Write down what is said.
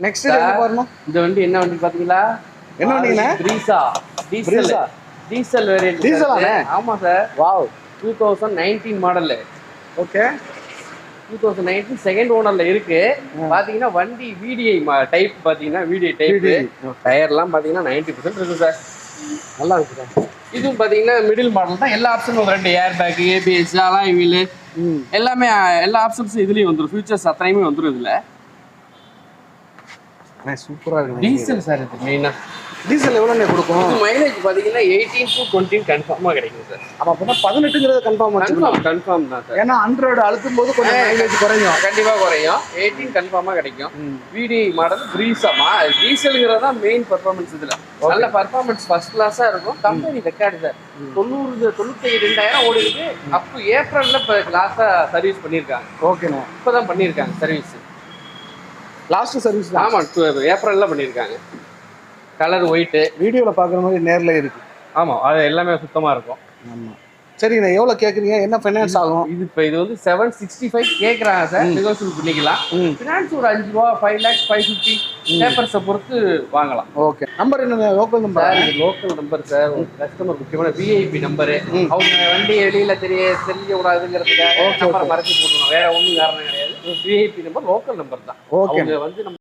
Next என்ன பாருங்க. இந்த வண்டி என்ன வண்டி பாத்தீங்களா? என்ன வண்டிங்கண்ணே? பிரீசா டீசல் வேரியன்ட். டீசலாண்ணே? ஆமா sir. Wow. 2019 model. Okay. 2019 second ஓனர்ல இருக்கு. பாத்தீங்கன்னா வண்டி VDI டைப், பாத்தீங்கன்னா VDI டைப். டயர்லாம் பாத்தீங்கன்னா 90% இருக்கு சார். நல்லா இருக்கு சார். இதுவும் பாத்தீங்கன்னா மிடில் மாடல் தான். எல்லா ஆப்ஷனும் ரெண்டு air bag, ABS, alloy wheel எல்லாமே, எல்லா ஆப்ஷன்ஸும் இதுலயும் வந்துடும். ஃபியூச்சர்ஸ் அத்தனையுமே வந்துடும் இதுல. சூப்பரா இருக்கு. டீசல் சார் இது மெயினா. டீசல் எவ்வளோண்ணே கொடுக்கும்? இது மைலேஜ் பாத்தீங்கன்னா 18 to 20 கன்ஃபார்மா கிடைக்கும் சார். அப்போ அப்போ 18ங்கிறது கன்ஃபார்ம் தான் சார். ஏன்னா 100 அழுத்தும் போது கொஞ்சம் மைலேஜ் குறையும். கண்டிப்பா குறையும். 18 கன்ஃபார்மா கிடைக்கும். VDI model Brezza. டீசல்ங்கிறது தான் மெயின் பெர்ஃபார்மன்ஸ் இதுல. நல்ல பெர்ஃபார்மன்ஸ் ஃபர்ஸ்ட் கிளாஸா இருக்கும். Company record sir. 92,000 ஓடி இருக்கு. அப் டு ஏப்ரல்ல இப்போ லாஸ்டா சர்வீஸ் பண்ணிருக்காங்க. ஓகேண்ணா. இப்பதான் பண்ணிருக்காங்க சர்வீஸ். Last service. ஆமா, ஏப்ரல்ல பண்ணிருக்காங்க. Colour white. வீடியோவில் பார்க்குற மாதிரி நேரில் இருக்கு. ஆமாம், அது எல்லாமே சுத்தமாக இருக்கும். ஆமாம். சரிண்ணே, எவ்வளோ கேட்குறீங்க? என்ன ஃபைனான்ஸ் ஆகும்? இது வந்து 765 கேட்குறாங்க சார். நெகோசியபிள் பண்ணிக்கலாம். ஃபினான்ஸ் ஒரு 5 ரூபா, 5 lakhs, 550 பேப்பர்ஸை பொறுத்து வாங்கலாம். ஓகே. நம்பர் என்ன? Local number sir. இது லோக்கல் நம்பர் சார். ஒரு கஸ்டமர் முக்கியமான VIP நம்பரு. அவங்க வண்டி வெளியில தெரியக்கூடாதுங்கிறதுக்காக நம்பரை மறைச்சு போட்டுருவோம். வேற ஒன்றும் காரணம் கிடையாது. VIP நம்பர் லோக்கல் நம்பர் தான். அவங்க வந்து நம்ம